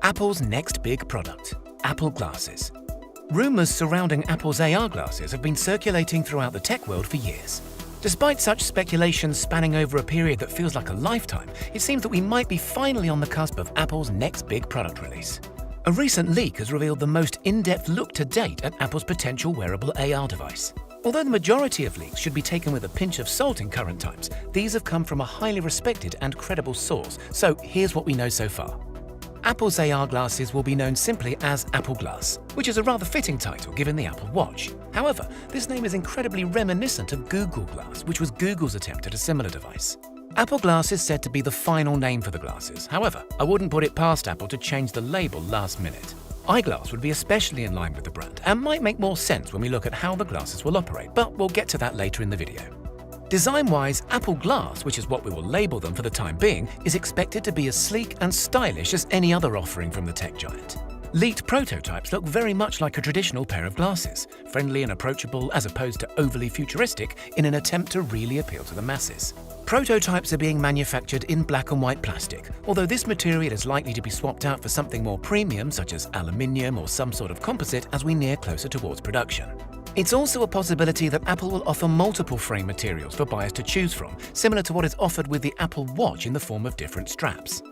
Apple's next big product, Apple Glasses. Rumors surrounding Apple's AR glasses have been circulating throughout the tech world for years. Despite such speculation spanning over a period that feels like a lifetime, it seems that we might be finally on the cusp of Apple's next big product release. A recent leak has revealed the most in-depth look to date at Apple's potential wearable AR device. Although the majority of leaks should be taken with a pinch of salt in current times, these have come from a highly respected and credible source, so here's what we know so far. Apple's AR glasses will be known simply as Apple Glass, which is a rather fitting title given the Apple Watch. However, this name is incredibly reminiscent of Google Glass, which was Google's attempt at a similar device. Apple Glass is said to be the final name for the glasses. However, I wouldn't put it past Apple to change the label last minute. Eyeglass would be especially in line with the brand and might make more sense when we look at how the glasses will operate, but we'll get to that later in the video. Design-wise, Apple Glass, which is what we will label them for the time being, is expected to be as sleek and stylish as any other offering from the tech giant. Leaked prototypes look very much like a traditional pair of glasses, friendly and approachable as opposed to overly futuristic in an attempt to really appeal to the masses. Prototypes are being manufactured in black and white plastic, although this material is likely to be swapped out for something more premium such as aluminium or some sort of composite as we near closer towards production. It's also a possibility that Apple will offer multiple frame materials for buyers to choose from, similar to what is offered with the Apple Watch in the form of different straps.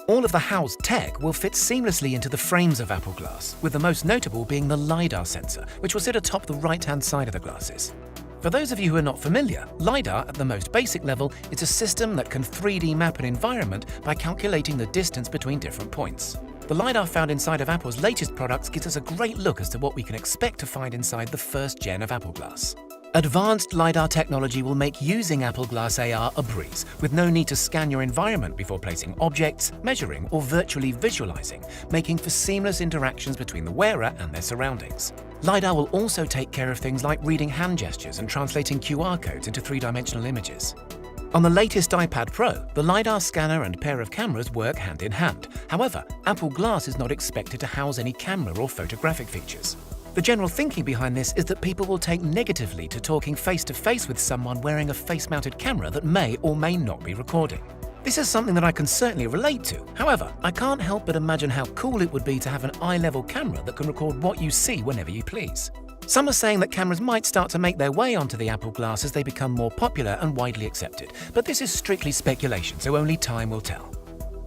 All of the housed tech will fit seamlessly into the frames of Apple Glass, with the most notable being the LiDAR sensor, which will sit atop the right-hand side of the glasses. For those of you who are not familiar, LiDAR at the most basic level is a system that can 3D map an environment by calculating the distance between different points. The LiDAR found inside of Apple's latest products gives us a great look as to what we can expect to find inside the first gen of Apple Glass. Advanced LiDAR technology will make using Apple Glass AR a breeze, with no need to scan your environment before placing objects, measuring, or virtually visualizing, making for seamless interactions between the wearer and their surroundings. LiDAR will also take care of things like reading hand gestures and translating QR codes into three-dimensional images. On the latest iPad Pro, the LiDAR scanner and pair of cameras work hand in hand. However, Apple Glass is not expected to house any camera or photographic features. The general thinking behind this is that people will take negatively to talking face-to-face with someone wearing a face-mounted camera that may or may not be recording. This is something that I can certainly relate to. However, I can't help but imagine how cool it would be to have an eye-level camera that can record what you see whenever you please. Some are saying that cameras might start to make their way onto the Apple Glass as they become more popular and widely accepted, but this is strictly speculation, so only time will tell.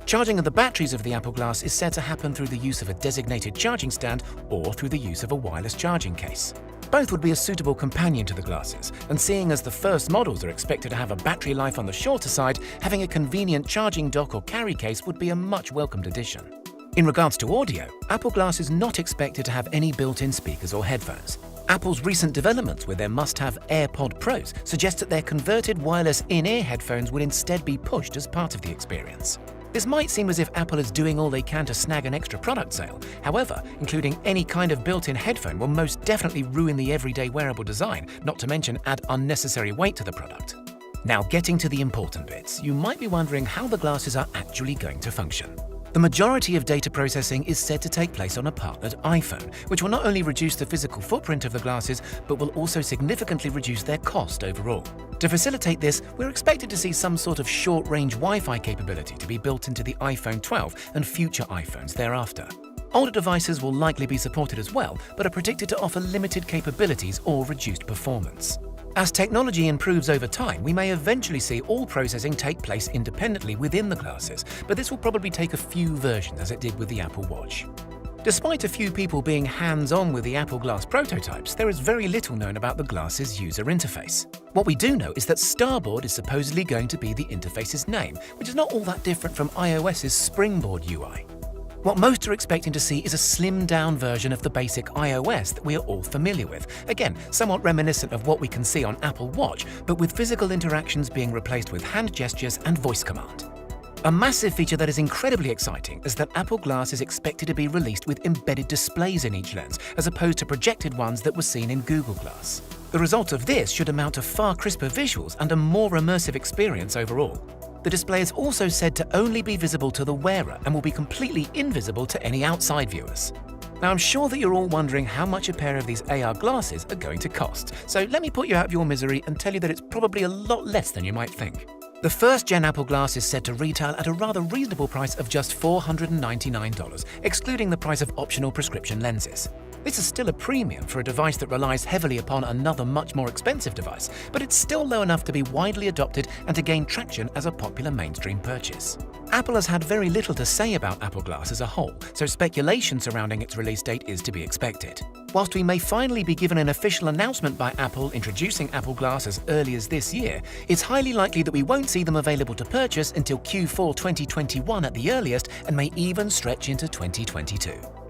Charging of the batteries of the Apple Glass is said to happen through the use of a designated charging stand or through the use of a wireless charging case. Both would be a suitable companion to the glasses, and seeing as the first models are expected to have a battery life on the shorter side, having a convenient charging dock or carry case would be a much welcomed addition. In regards to audio, Apple Glass is not expected to have any built-in speakers or headphones. Apple's recent developments with their must-have AirPod Pros suggest that their converted wireless in-ear headphones would instead be pushed as part of the experience. This might seem as if Apple is doing all they can to snag an extra product sale. However, including any kind of built-in headphone will most definitely ruin the everyday wearable design, not to mention add unnecessary weight to the product. Now, getting to the important bits, you might be wondering how the glasses are actually going to function. The majority of data processing is said to take place on a partnered iPhone, which will not only reduce the physical footprint of the glasses, but will also significantly reduce their cost overall. To facilitate this, we're expected to see some sort of short-range Wi-Fi capability to be built into the iPhone 12 and future iPhones thereafter. Older devices will likely be supported as well, but are predicted to offer limited capabilities or reduced performance. As technology improves over time, we may eventually see all processing take place independently within the glasses, but this will probably take a few versions as it did with the Apple Watch. Despite a few people being hands-on with the Apple Glass prototypes, there is very little known about the glasses' user interface. What we do know is that Starboard is supposedly going to be the interface's name, which is not all that different from iOS's Springboard UI. What most are expecting to see is a slimmed-down version of the basic iOS that we are all familiar with. Again, somewhat reminiscent of what we can see on Apple Watch, but with physical interactions being replaced with hand gestures and voice command. A massive feature that is incredibly exciting is that Apple Glass is expected to be released with embedded displays in each lens, as opposed to projected ones that were seen in Google Glass. The result of this should amount to far crisper visuals and a more immersive experience overall. The display is also said to only be visible to the wearer and will be completely invisible to any outside viewers. Now, I'm sure that you're all wondering how much a pair of these AR glasses are going to cost, so let me put you out of your misery and tell you that it's probably a lot less than you might think. The first-gen Apple Glass is said to retail at a rather reasonable price of just $499, excluding the price of optional prescription lenses. This is still a premium for a device that relies heavily upon another much more expensive device, but it's still low enough to be widely adopted and to gain traction as a popular mainstream purchase. Apple has had very little to say about Apple Glass as a whole, so speculation surrounding its release date is to be expected. Whilst we may finally be given an official announcement by Apple introducing Apple Glass as early as this year, it's highly likely that we won't see them available to purchase until Q4 2021 at the earliest and may even stretch into 2022.